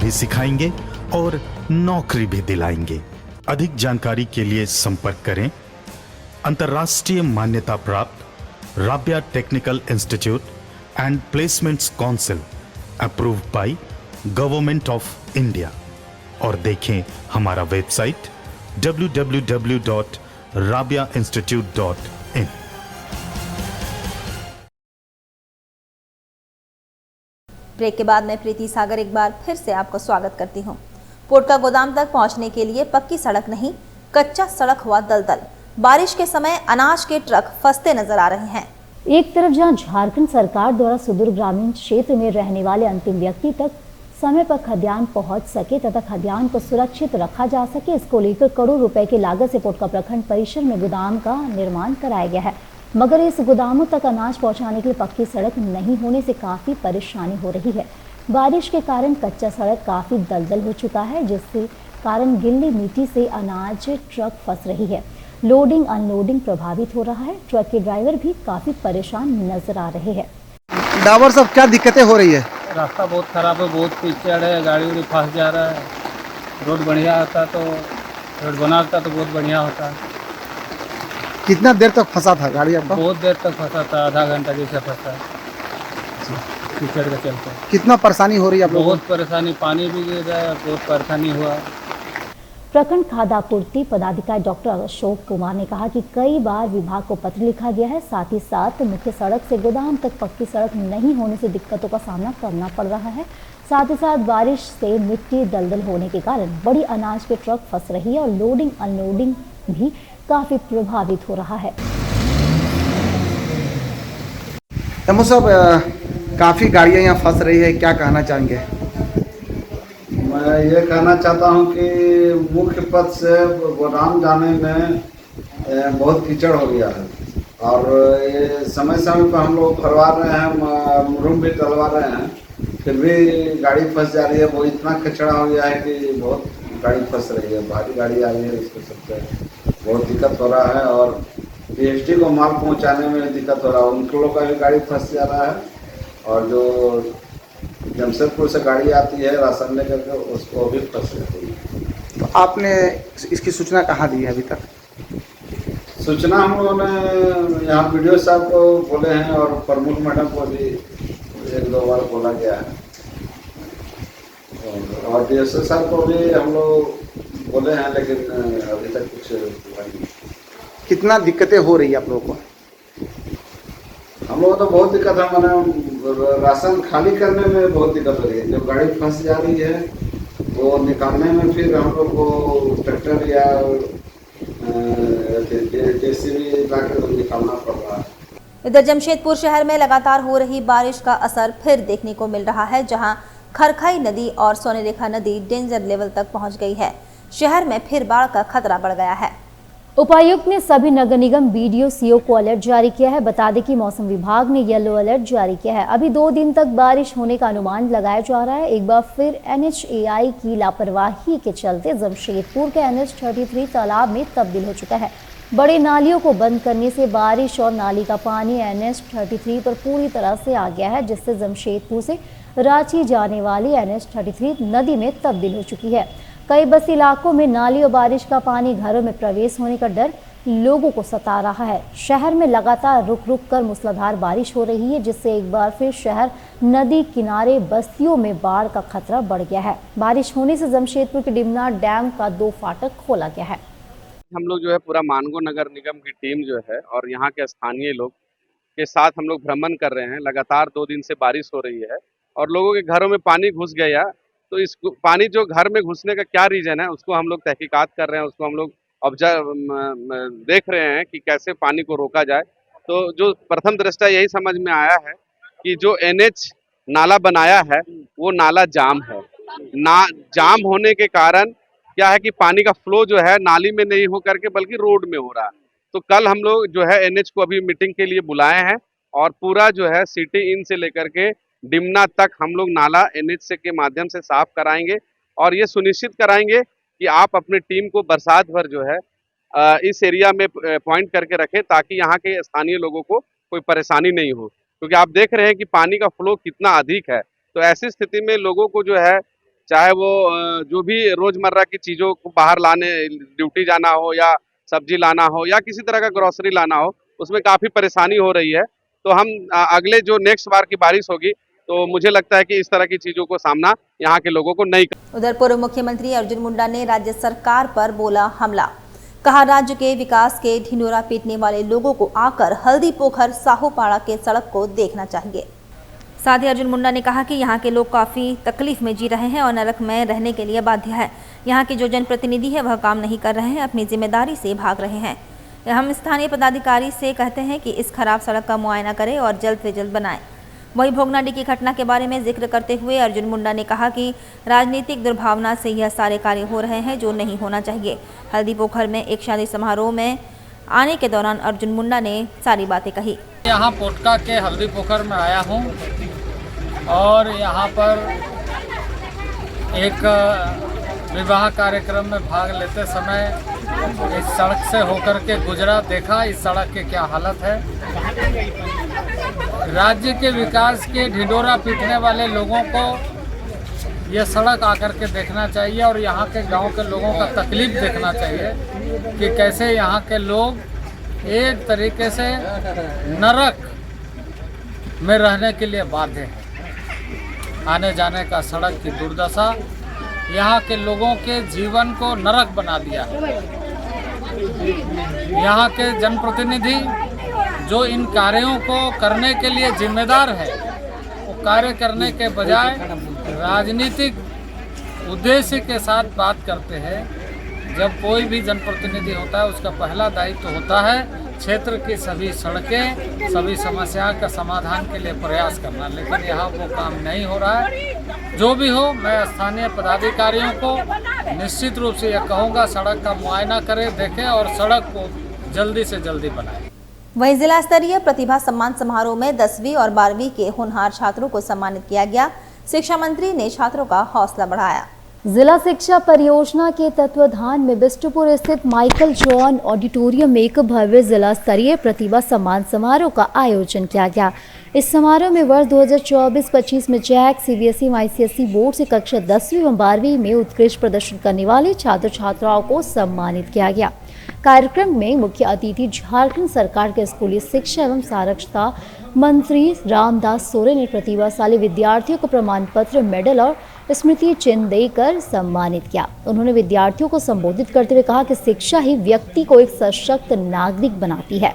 भी सिखाएंगे और नौकरी भी दिलाएंगे। अधिक जानकारी के लिए संपर्क करें अंतर्राष्ट्रीय मान्यता प्राप्त Rabia technical institute and placements council approved by government of India और देखें हमारा वेबसाइट www.rabiainstitute.in।
ब्रेक के बाद मैं प्रीति सागर एक बार फिर से आपको स्वागत करती हूं। पोटका गोदाम तक पहुंचने के लिए पक्की सड़क नहीं, कच्चा सड़क हुआ दलदल। बारिश के समय अनाज के ट्रक फंसते नजर आ रहे हैं।
एक तरफ जहां झारखंड सरकार द्वारा सुदूर ग्रामीण क्षेत्र में रहने वाले अंतिम व्यक्ति तक समय पर खाद्यान्न पहुंच सके तथा खाद्यान्न को सुरक्षित रखा जा सके, इसको लेकर करोड़ रुपए की लागत से पोटका प्रखंड परिसर में गोदाम का निर्माण कराया गया है, मगर इस गोदामों तक अनाज पहुंचाने के लिए पक्की सड़क नहीं होने से काफी परेशानी हो रही है। बारिश के कारण कच्चा सड़क काफी दलदल हो चुका है, जिसके कारण गीली मिट्टी से अनाज ट्रक फंस रही है। लोडिंग अनलोडिंग प्रभावित हो रहा है। ट्रक के ड्राइवर भी काफी परेशान नजर आ रहे हैं।
ड्राइवर सब क्या दिक्कतें हो रही है?
रास्ता बहुत खराब है, बहुत कीचड़ है, गाड़ी उड़ी फंस जा रहा है। रोड बढ़िया होता तो रोड बना होता तो बहुत बढ़िया होता।
कितना देर तक फंसा था गाड़ी आपका?
बहुत देर तक फंसा था, आधा घंटा जैसे फंसा कीचड़ का चलते।
कितना परेशानी हो रही है आप लोगों को?
बहुत परेशानी, पानी भी गिर रहा है, बहुत परेशानी हुआ।
प्रखंड खाद्य आपूर्ति पदाधिकारी डॉक्टर अशोक कुमार ने कहा कि कई बार विभाग को पत्र लिखा गया है, साथ ही साथ मुख्य सड़क से गोदाम तक पक्की सड़क नहीं होने से दिक्कतों का सामना करना पड़ रहा है। साथ ही साथ बारिश से मिट्टी दलदल होने के कारण बड़ी अनाज के ट्रक फंस रही है और लोडिंग अनलोडिंग भी काफी प्रभावित हो रहा है।
एमओ साहब, काफी गाड़ियां यहाँ फंस रही है, क्या कहना चाहेंगे?
मैं ये कहना चाहता हूँ कि मुख्य पथ से गोदाम जाने में बहुत कीचड़ हो गया है और ये समय समय पर हम लोग भरवा रहे हैं, मुरुम भी डलवा रहे हैं, फिर भी गाड़ी फंस जा रही है। वो इतना कचड़ा हो गया है कि बहुत गाड़ी फंस रही है। भारी गाड़ी आई है, इसको सबसे बहुत दिक्कत हो रहा है और पीएचडी को माल पहुँचाने में दिक्कत हो रहा है। उनके लोग का भी गाड़ी फंस जा रहा है और जो जमशेदपुर से गाड़ी आती है राशन लेकर के, उसको भी फंस जाती है।
तो आपने इसकी सूचना कहाँ दी है अभी तक?
सूचना हम लोगों ने यहाँ वीडियो साहब को बोले हैं और प्रमुख मैडम को भी एक दो बार बोला गया है और डीएसओ साहब को भी हम लोग बोले हैं, लेकिन अभी तक कुछ नहीं।
कितना दिक्कतें हो रही है आप लोगों को?
हम लोगों को तो बहुत दिक्कत है, मैंने राशन खाली करने में बहुत दिक्कत हो रही है। जो गाड़ी फंस जा रही है वो निकालने में फिर हम लोग को ट्रैक्टर या जेसीबी लाकर निकालना पड़ रहा है।
इधर जमशेदपुर शहर में लगातार हो रही बारिश का असर फिर देखने को मिल रहा है, जहां खरखाई नदी और सोनेरेखा नदी डेंजर लेवल तक पहुंच गई है। शहर में फिर बाढ़ का खतरा बढ़ गया है।
उपायुक्त ने सभी नगर निगम बीडीओ सीओ को अलर्ट जारी किया है। बता दें कि मौसम विभाग ने येलो अलर्ट जारी किया है। अभी 2 दिन तक बारिश होने का अनुमान लगाया जा रहा है। एक बार फिर NHAI की लापरवाही के चलते जमशेदपुर के NH33 तालाब में तब्दील हो चुका है। बड़ी नालियों को बंद करने से बारिश और नाली का पानी NH33 पर पूरी तरह से आ गया है, जिससे जमशेदपुर से रांची जाने वाली NH33 नदी में तब्दील हो चुकी है। कई बस्ती इलाकों में नाली और बारिश का पानी घरों में प्रवेश होने का डर लोगों को सता रहा है। शहर में लगातार रुक रुक कर मूसलाधार बारिश हो रही है, जिससे एक बार फिर शहर नदी किनारे बस्तियों में बाढ़ का खतरा बढ़ गया है। बारिश होने से जमशेदपुर के डिमना डैम का 2 फाटक खोला गया है।
हम लोग जो है पूरा मानगो नगर निगम की टीम जो है और यहाँ के स्थानीय लोग के साथ हम लोग भ्रमण कर रहे हैं। लगातार 2 दिन से बारिश हो रही है और लोगों के घरों में पानी घुस गया, तो इस पानी जो घर में घुसने का क्या रीज़न है उसको हम लोग तहकीकात कर रहे हैं, उसको हम लोग ऑब्जर्व देख रहे हैं कि कैसे पानी को रोका जाए। तो जो प्रथम दृष्टया यही समझ में आया है कि जो NH नाला बनाया है वो नाला जाम है। जाम होने के कारण क्या है कि पानी का फ्लो जो है नाली में नहीं हो करके बल्कि रोड में हो रहा है। तो कल हम लोग जो है NH को अभी मीटिंग के लिए बुलाए हैं और पूरा जो है सिटी इन से लेकर के डिमना तक हम लोग नाला NH के माध्यम से साफ कराएंगे और ये सुनिश्चित कराएंगे कि आप अपने टीम को बरसात भर जो है इस एरिया में पॉइंट करके रखें ताकि यहाँ के स्थानीय लोगों को कोई परेशानी नहीं हो, क्योंकि आप देख रहे हैं कि पानी का फ्लो कितना अधिक है। तो ऐसी स्थिति में लोगों को जो है चाहे वो जो भी रोजमर्रा की चीजों को बाहर लाने, ड्यूटी जाना हो या सब्जी लाना हो या किसी तरह का ग्रोसरी लाना हो, उसमें काफी परेशानी हो रही है। तो हम अगले जो नेक्स्ट बार की बारिश होगी तो मुझे लगता है कि इस तरह की चीजों को सामना यहाँ के लोगों को नहीं कर।
उधर पूर्व मुख्यमंत्री अर्जुन मुंडा ने राज्य सरकार पर बोला हमला। कहा राज्य के विकास के ढिंढोरा पीटने वाले लोगों को आकर हल्दी पोखर साहूपाड़ा के सड़क को देखना चाहिए। साथ ही अर्जुन मुंडा ने कहा कि यहाँ के लोग काफ़ी तकलीफ में जी रहे हैं और नरक में रहने के लिए बाध्य है। यहाँ के जो जनप्रतिनिधि है वह काम नहीं कर रहे हैं, अपनी जिम्मेदारी से भाग रहे हैं। हम स्थानीय पदाधिकारी से कहते हैं कि इस खराब सड़क का मुआयना करें और जल्द से जल्द बनाएं। वहीं भोगनाडी की घटना के बारे में जिक्र करते हुए अर्जुन मुंडा ने कहा कि राजनीतिक दुर्भावना से यह सारे कार्य हो रहे हैं जो नहीं होना चाहिए। हल्दी पोखर में एक शादी समारोह में आने के दौरान अर्जुन मुंडा ने सारी बातें कही।
यहाँ पोटका के हल्दी पोखर में आया हूँ और यहाँ पर एक विवाह कार्यक्रम में भाग लेते समय इस सड़क से होकर के गुजरा, देखा इस सड़क की क्या हालत है। राज्य के विकास के ढिंढोरा पीटने वाले लोगों को यह सड़क आकर के देखना चाहिए और यहाँ के गांव के लोगों का तकलीफ देखना चाहिए कि कैसे यहाँ के लोग एक तरीके से नरक में रहने के लिए बाध्य हैं। आने जाने का सड़क की दुर्दशा यहाँ के लोगों के जीवन को नरक बना दिया। यहाँ के जनप्रतिनिधि जो इन कार्यों को करने के लिए जिम्मेदार है, वो कार्य करने के बजाय राजनीतिक उद्देश्य के साथ बात करते हैं। जब कोई भी जनप्रतिनिधि होता है उसका पहला दायित्व होता है क्षेत्र की सभी सड़कें, सभी समस्याओं का समाधान के लिए प्रयास करना, लेकिन यहाँ वो काम नहीं हो रहा है। जो भी हो, मैं स्थानीय पदाधिकारियों को निश्चित रूप से यह कहूँगा सड़क का मुआयना करें, देखें और सड़क को जल्दी से जल्दी बनाएं।
वहीं जिला स्तरीय प्रतिभा सम्मान समारोह में 10वीं और 12वीं के होनहार छात्रों को सम्मानित किया गया। शिक्षा मंत्री ने छात्रों का हौसला बढ़ाया।
जिला शिक्षा परियोजना के तत्वाधान में बिष्टुपुर स्थित माइकल जॉन ऑडिटोरियम में एक भव्य जिला स्तरीय प्रतिभा सम्मान समारोह का आयोजन किया गया। इस समारोह में वर्ष 2024-25 में जैक, सीबीएसई, आईसीएसई बोर्ड से कक्षा 10वीं एवं 12वीं में उत्कृष्ट प्रदर्शन करने वाले छात्र छात्राओं को सम्मानित किया गया। कार्यक्रम में मुख्य अतिथि झारखंड सरकार के स्कूली शिक्षा एवं साक्षरता मंत्री रामदास सोरेन ने प्रतिभाशाली विद्यार्थियों को प्रमाण पत्र, मेडल और स्मृति चिन्ह देकर सम्मानित किया। उन्होंने विद्यार्थियों को संबोधित करते हुए कहा कि शिक्षा ही व्यक्ति को एक सशक्त नागरिक बनाती है।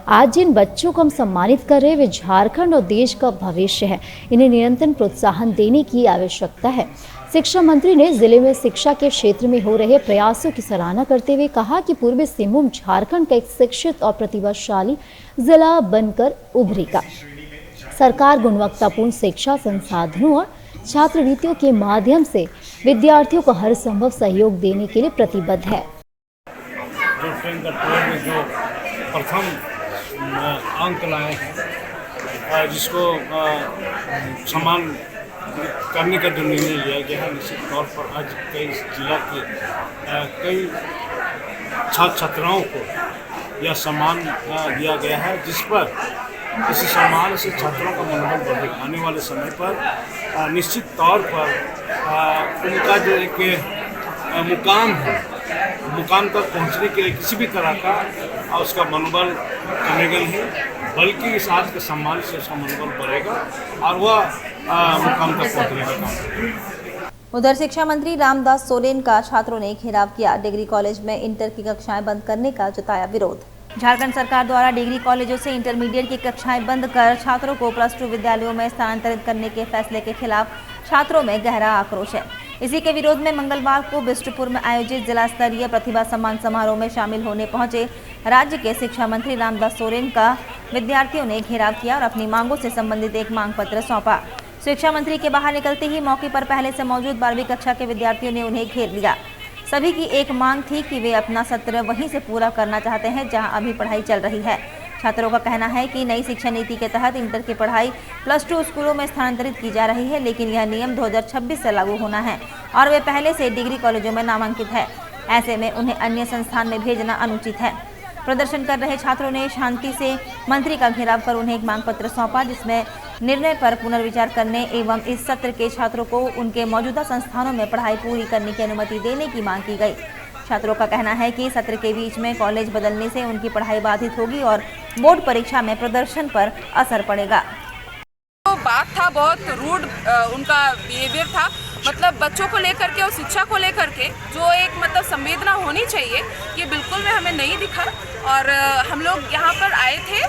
आज जिन बच्चों को हम सम्मानित कर रहे हैं वे झारखंड और देश का भविष्य है। इन्हें निरंतर प्रोत्साहन देने की आवश्यकता है। शिक्षा मंत्री ने जिले में शिक्षा के क्षेत्र में हो रहे प्रयासों की सराहना करते हुए कहा कि पूर्वी सिंहभूम झारखंड का एक शिक्षित और प्रतिभाशाली जिला बनकर उभरेगा। सरकार गुणवत्तापूर्ण शिक्षा संसाधनों और छात्रवृत्तियों के माध्यम से विद्यार्थियों को हर संभव सहयोग देने के लिए प्रतिबद्ध है।
जो प्रथम अंक लाए हैं, जिसको सम्मान करने का जो निर्णय लिया गया है, निश्चित तौर पर आज कई जिला के कई छात्र छात्राओं को यह सम्मान दिया गया है, जिस पर इस सम्मान से छात्रों का मनोबल बढ़ेगा। आने वाले समय पर निश्चित तौर पर उनका जो एक मुकाम है, मुकाम तक पहुंचने के लिए किसी भी तरह का उसका मनोबल कमेगा नहीं, बल्कि इस आज के सम्मान से उसका मनोबल बढ़ेगा और वह मुकाम तक पहुंचने का काम करेगा।
उधर शिक्षा मंत्री रामदास सोरेन का छात्रों ने घेराव किया। डिग्री कॉलेज में इंटर की कक्षाएं बंद करने का जताया विरोध। झारखंड सरकार द्वारा डिग्री कॉलेजों से इंटरमीडिएट की कक्षाएं बंद कर छात्रों को +2 विद्यालयों में स्थानांतरित करने के फैसले के खिलाफ छात्रों में गहरा आक्रोश है। इसी के विरोध में मंगलवार को बिष्टुपुर में आयोजित जिला स्तरीय प्रतिभा सम्मान समारोह में शामिल होने पहुंचे राज्य के शिक्षा मंत्री रामदास सोरेन का विद्यार्थियों ने घेराव किया और अपनी मांगों से संबंधित एक मांग पत्र सौंपा। शिक्षा मंत्री के बाहर निकलते ही मौके पर पहले से मौजूद 12वीं कक्षा के विद्यार्थियों ने उन्हें घेर लिया। सभी की एक मांग थी कि वे अपना सत्र वहीं से पूरा करना चाहते हैं जहां अभी पढ़ाई चल रही है। छात्रों का कहना है कि नई शिक्षा नीति के तहत इंटर की पढ़ाई +2 स्कूलों में स्थानांतरित की जा रही है, लेकिन यह नियम 2026 से लागू होना है और वे पहले से डिग्री कॉलेजों में नामांकित है। ऐसे में उन्हें अन्य संस्थान में भेजना अनुचित है। प्रदर्शन कर रहे छात्रों ने शांति से मंत्री का घेराव कर उन्हें एक मांग पत्र सौंपा, जिसमें निर्णय पर पुनर्विचार करने एवं इस सत्र के छात्रों को उनके मौजूदा संस्थानों में पढ़ाई पूरी करने की अनुमति देने की मांग की गई। छात्रों का कहना है कि सत्र के बीच में कॉलेज बदलने से उनकी पढ़ाई बाधित होगी और बोर्ड परीक्षा में प्रदर्शन पर असर पड़ेगा।
तो बात था बहुत रूड उनका बिहेवियर था, मतलब बच्चों को लेकर के और शिक्षा को लेकर के जो एक मतलब संवेदना होनी चाहिए ये बिल्कुल में हमें नहीं दिखा। और हम लोग यहाँ पर आए थे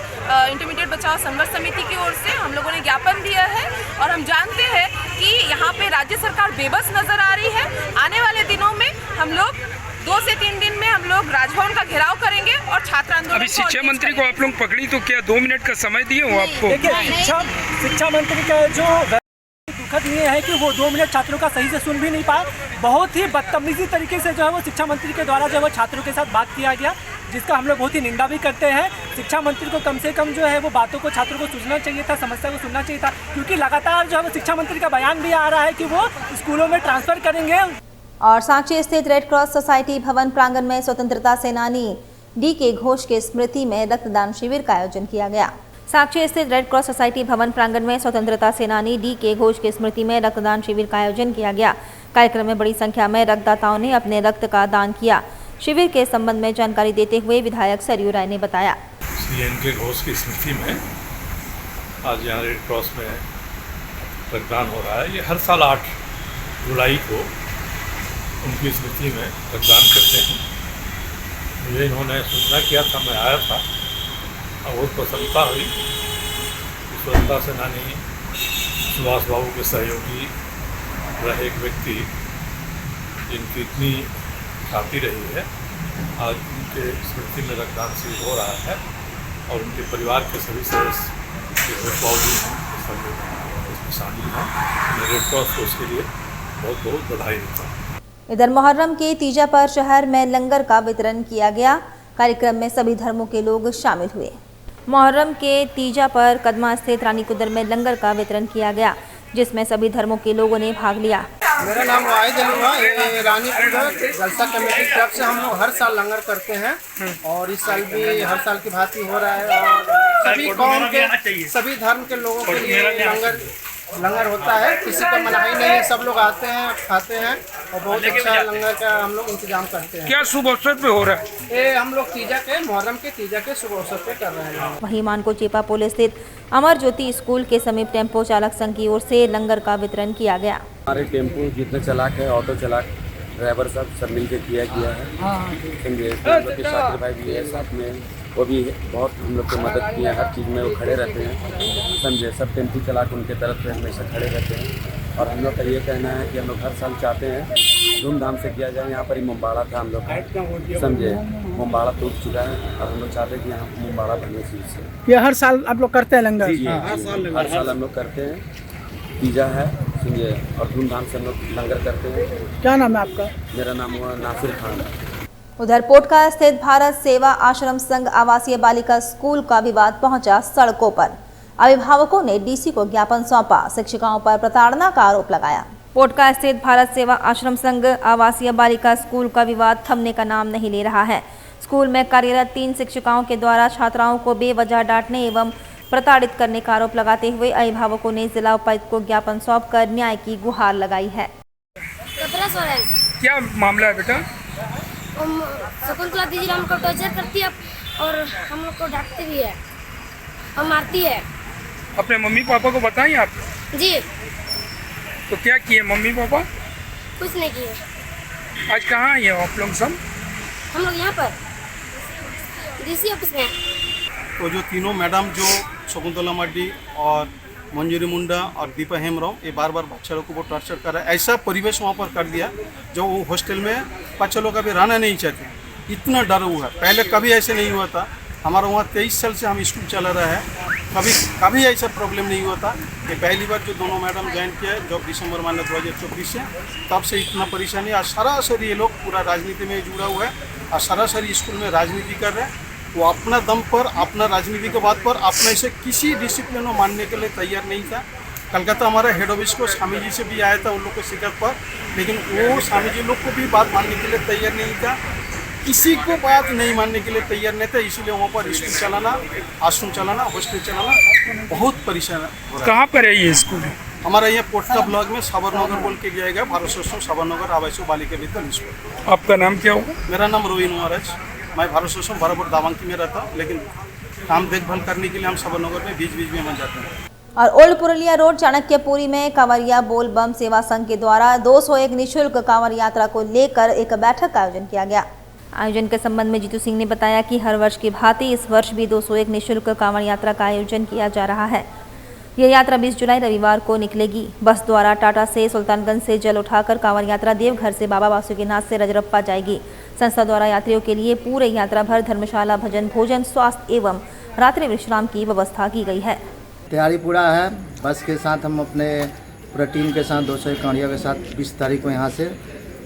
इंटरमीडिएट बचाव संघर्ष समिति की ओर से, हम लोगों ने ज्ञापन दिया है और हम जानते हैं कि यहाँ पे राज्य सरकार बेबस नजर आ रही है। आने वाले दिनों में हम लोग 2 से 3 दिन में हम लोग राजभवन का घेराव करेंगे और छात्र आंदोलन।
अभी शिक्षा मंत्री को आप लोग पकड़ी तो क्या 2 मिनट का समय दिए हो आपको?
देखिए शिक्षा मंत्री का जो दुखद ये है कि वो 2 मिनट छात्रों का सही से सुन भी नहीं पाए। बहुत ही बदतमीजी तरीके से जो है वो शिक्षा मंत्री के द्वारा जो है वो छात्रों के साथ बात किया गया, जिसका हम लोग बहुत ही निंदा भी करते हैं। शिक्षा मंत्री को कम से कम जो है वो बातों को छात्रों को सुनना चाहिए था, समस्या को सुनना चाहिए था, क्योंकि लगातार जो है वो शिक्षा मंत्री का बयान भी आ रहा है कि वो स्कूलों में ट्रांसफर करेंगे।
और सांची स्थित रेड क्रॉस सोसाइटी भवन प्रांगण में स्वतंत्रता सेनानी डी.के. घोष के स्मृति में रक्तदान शिविर का आयोजन किया गया। साक्षी स्थित रेड क्रॉस सोसाइटी भवन प्रांगण में स्वतंत्रता सेनानी डी.के. घोष की स्मृति में रक्तदान शिविर का आयोजन किया गया। कार्यक्रम में बड़ी संख्या में रक्तदाताओं ने अपने रक्त का दान किया। शिविर के संबंध में जानकारी देते हुए विधायक सरयू राय ने बताया,
डी.के. घोष की स्मृति में आज यहाँ रेड क्रॉस में रक्तदान हो रहा है। ये हर साल 8 जुलाई को उनकी स्मृति में रक्तदान करते हैं। मुझे इन्होंने सूचना किया था, मैं आया था और बहुत प्रसन्नता हुई। स्वतंत्रता सेनानी सुभाष बाबू के सहयोगी रहे एक व्यक्ति जिनकी इतनी ख्याति रही है, आज उनके स्मृति में रक्तदान शिविर हो रहा है और उनके परिवार के सभी सदस्य सुभाष बाबू जी हैं, सब लोग इसमें शामिल हैं। मैं रेड क्रॉस को उसके लिए बहुत बहुत बधाई देता हूँ।
इधर मुहर्रम के तीजा पर शहर में लंगर का वितरण किया गया। कार्यक्रम में सभी धर्मों के लोग शामिल हुए। मुहर्रम के तीजा पर कदमा स्थित रानी कुदर में लंगर का वितरण किया गया, जिसमें सभी धर्मों के लोगों ने भाग लिया।
मेरा नाम वाहिद अली है। रानी कुदर जलसा कमेटी की तरफ से हम लोग हर साल लंगर करते हैं और इस साल भी हर साल की भांति हो रहा है और सभी कौम के सभी धर्म के लोगों के लिए लंगर होता है। किसी को मनाही नहीं है, सब लोग आते हैं, खाते हैं और बहुत अच्छा लंगर का हम लोग इंतजाम करते हैं।
क्या शुभ अवसर पे हो रहा है?
ये हम लोग तीजा के मुहर्रम के तीजा के शुभ अवसर पे कर रहे हैं।
वहीं मानको चेपा पुल स्थित अमर ज्योति स्कूल के समीप टेम्पो चालक संघ की ओर से लंगर का वितरण किया गया।
हमारे टेम्पो जितने चालक है, ऑटो चालक, ड्राइवर सब मिलकर किया है। समझे साकिर भाई भी है साथ में, वो भी बहुत हम लोग को मदद की है, हर चीज़ में वो खड़े रहते हैं। समझे सब टेम्पो चालक उनके तरफ से हमेशा खड़े रहते हैं और हम लोग का ये कहना है कि हम लोग हर साल चाहते हैं धूमधाम से किया जाए। यहाँ पर ही मोमबाड़ा था हम लोग का, समझे मोमबाड़ा टूट चुका है और हम लोग चाहते हैं कि यहाँ मोमबाड़ा बने चीज़ से।
ये हर साल आप लोग करते हैं लंगर?
हर साल हम लोग करते हैं, तीजा है समझे, और धूमधाम से हम लोग लंगर करते हैं।
क्या नाम है आपका?
मेरा नाम हुआ नासिर खान।
उधर पोटका स्थित भारत सेवा आश्रम संघ आवासीय बालिका स्कूल का विवाद पहुंचा सड़कों पर। अभिभावकों ने डीसी को ज्ञापन सौंपा, शिक्षिकाओं पर प्रताड़ना का आरोप लगाया। पोटका स्थित भारत सेवा आश्रम संघ आवासीय बालिका स्कूल का विवाद थमने का नाम नहीं ले रहा है। स्कूल में कार्यरत 3 शिक्षिकाओं के द्वारा छात्राओं को बेवजह डांटने एवं प्रताड़ित करने का आरोप लगाते हुए अभिभावकों ने जिला उपायुक्त को ज्ञापन सौंपकर न्याय की गुहार लगाई है।
क्या मामला है बेटा?
शकुंतला दीदी हम को टॉर्चर करती है और हम लोग को डांटती भी है और मारती है।
अपने मम्मी पापा को बताएं आप?
जी।
तो क्या किए मम्मी पापा?
कुछ नहीं किए।
आज कहाँ आए हो आप लोग सब?
हम लोग यहाँ पर डीसी ऑफिस में।
तो जो तीनों मैडम जो शकुंतला मड्डी और मंजूरी मुंडा और दीपा हेमराम, ये बार बार बच्चों को वो टॉर्चर कर रहा है। ऐसा परिवेश वहाँ पर कर दिया जो वो हॉस्टल में बच्चे लोग अभी रहना नहीं चाहते, इतना डर हुआ है। पहले कभी ऐसे नहीं हुआ था। हमारा वहाँ 23 साल से हम स्कूल चला रहा है, कभी ऐसा प्रॉब्लम नहीं हुआ था। ये पहली बार जो दोनों मैडम ज्वाइन किया है जब दिसंबर महीने 2024 से, तब से इतना परेशानी। आज सरासरी ये लोग पूरा राजनीति में जुड़ा हुआ है और सरासरी स्कूल में राजनीति कर रहे हैं। वो अपना दम पर, अपना राजनीति के बात पर, अपने से किसी डिसिप्लिन को मानने के लिए तैयार नहीं था। कलकत्ता हमारा हेड ऑफिस को स्वामी जी से भी आया था उन लोग को शिकायत पर, लेकिन वो स्वामी जी लोग को भी बात मानने के लिए तैयार नहीं था। किसी को बात नहीं मानने के लिए तैयार नहीं थे, इसीलिए वहाँ पर स्कूल चलाना, आश्रम चलाना, हॉस्टल चलाना बहुत परेशान हो रहा है।
कहाँ पर है ये स्कूल?
हमारा यहाँ पोटका ब्लॉक में साबरनगर बोल के जाएगा, भारत सोशम साबरनगर आवासीय बालिका विद्यालय स्कूल।
आपका नाम क्या होगा?
मेरा नाम रोहिन महाराज, मैं भारत सोशम बराबर दावंकी में रहता हूँ, लेकिन काम देखभाल करने के लिए हम साबरनगर में बीच बीच में हम जाते हैं।
और ओल्ड पुरुलिया रोड चाणक्यपुरी में कांवरिया बोल बम सेवा संघ के द्वारा 201 निःशुल्क कांवर यात्रा को लेकर एक बैठक का आयोजन किया गया। आयोजन के संबंध में जीतू सिंह ने बताया कि हर वर्ष की भांति इस वर्ष भी 201 निःशुल्क कांवड़ यात्रा का आयोजन किया जा रहा है। यह यात्रा 20 जुलाई रविवार को निकलेगी। बस द्वारा टाटा से सुल्तानगंज से जल उठाकर कांवड़ यात्रा देवघर से बाबा बासुकीनाथ से रजरप्पा जाएगी। संस्था द्वारा यात्रियों के लिए पूरे यात्रा भर धर्मशाला, भजन, भोजन, स्वास्थ्य एवं रात्रि विश्राम की व्यवस्था की गई है।
तैयारी पूरा है। बस के साथ हम अपने पूरा टीम के साथ 201 कांवड़ियों के साथ 20 तारीख को यहाँ से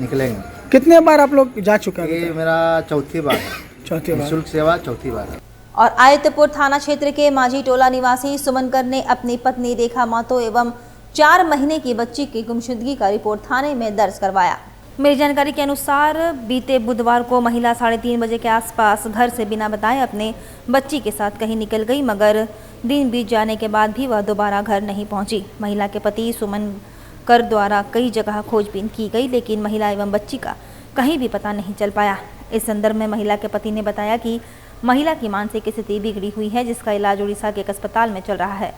निकलेंगे।
कितने बार आप लोग जा चुके हैं?
ये मेरा चौथी बार है।
चौथी बार
निःशुल्क सेवा चौथी बार है।
और आयतपुर थाना क्षेत्र के माझी टोला निवासी सुमनकर ने अपनी पत्नी रेखा मातो एवं 4 महीने की बच्ची की गुमशुदगी का रिपोर्ट थाने में दर्ज करवाया। मेरी जानकारी के अनुसार बीते बुधवार को महिला 3:30 बजे के आसपास घर से बिना बताए अपने बच्ची के साथ कहीं निकल गई, मगर दिन बीत जाने के बाद भी वह दोबारा घर नहीं पहुंची। महिला के पति सुमनकर द्वारा कई जगह खोजबीन की गई, लेकिन महिला एवं बच्ची का कहीं भी पता नहीं चल पाया। इस संदर्भ में महिला के पति ने बताया कि महिला की मानसिक स्थिति बिगड़ी हुई है, जिसका इलाज उड़ीसा के एक अस्पताल में चल रहा है,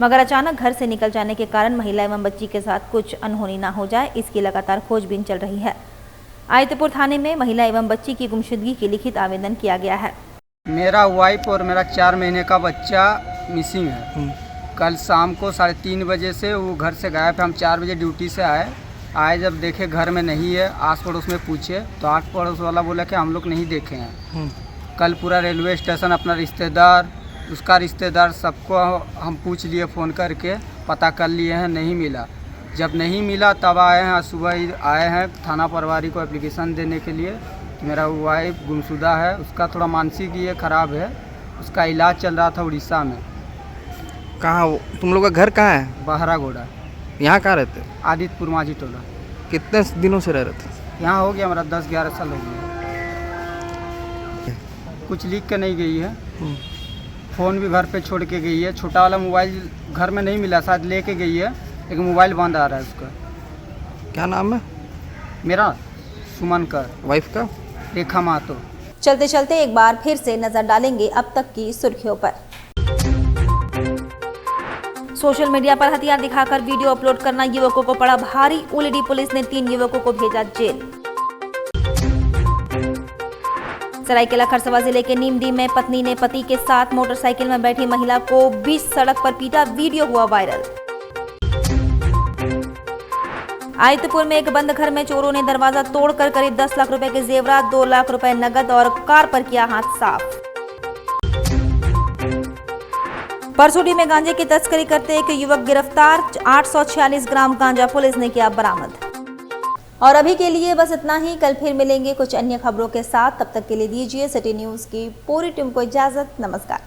मगर अचानक घर से निकल जाने के कारण महिला एवं बच्ची के साथ कुछ अनहोनी ना हो जाए, इसकी लगातार खोजबीन चल रही है। आयतपुर थाने में महिला एवं बच्ची की गुमशुदगी के लिखित आवेदन किया गया है।
मेरा वाइफ और मेरा 4 महीने का बच्चा मिसिंग है। कल शाम को 3:30 बजे से वो घर से गायब है। हम 4 बजे ड्यूटी से आए जब देखे घर में नहीं है, आस पड़ोस में पूछे तो आस पड़ोस वाला बोला कि हम लोग नहीं देखे हैं। कल पूरा रेलवे स्टेशन, अपना रिश्तेदार, उसका रिश्तेदार, सबको हम पूछ लिए, फ़ोन करके पता कर लिए हैं, नहीं मिला। जब नहीं मिला तब आए हैं, सुबह ही आए हैं थाना प्रभारी को एप्लीकेशन देने के लिए कि मेरा वाइफ गुमशुदा है, उसका थोड़ा मानसिक ये ख़राब है, उसका इलाज चल रहा था उड़ीसा में।
कहाँ तुम लोग का घर कहाँ है?
बहरा घोड़ा।
यहाँ कहाँ रहते?
आदित्यपुर माझी टोला।
कितने दिनों से रह रहे थे?
यहाँ हो गया हमारा 10-11 साल हो गया। कुछ लिख के नहीं गई है, फ़ोन भी घर पे छोड़ के गई है। छोटा वाला मोबाइल घर में नहीं मिला, शायद लेके गई है, लेकिन मोबाइल बंद आ रहा है उसका।
क्या नाम है?
मेरा सुमनकर।
वाइफ का?
रेखा मातो।
चलते चलते एक बार फिर से नजर डालेंगे अब तक की सुर्खियों पर। सोशल मीडिया पर हथियार दिखाकर वीडियो अपलोड करना युवकों को पड़ा भारी। उलडी पुलिस ने 3 युवकों को भेजा जेल। सरायकेला खरसावां जिले के नीमडी में पत्नी ने पति के साथ मोटरसाइकिल में बैठी महिला को बीच सड़क पर पीटा, वीडियो हुआ वायरल। आयतपुर में एक बंद घर में चोरों ने दरवाजा तोड़कर करीब 10 लाख रुपए के जेवरात, 2 लाख रुपए नकद और कार पर किया हाथ साफ। परसोडी में गांजे की तस्करी करते एक युवक गिरफ्तार, 846 ग्राम गांजा पुलिस ने किया बरामद। और अभी के लिए बस इतना ही। कल फिर मिलेंगे कुछ अन्य खबरों के साथ। तब तक के लिए दीजिए सिटी न्यूज़ की पूरी टीम को इजाजत। नमस्कार।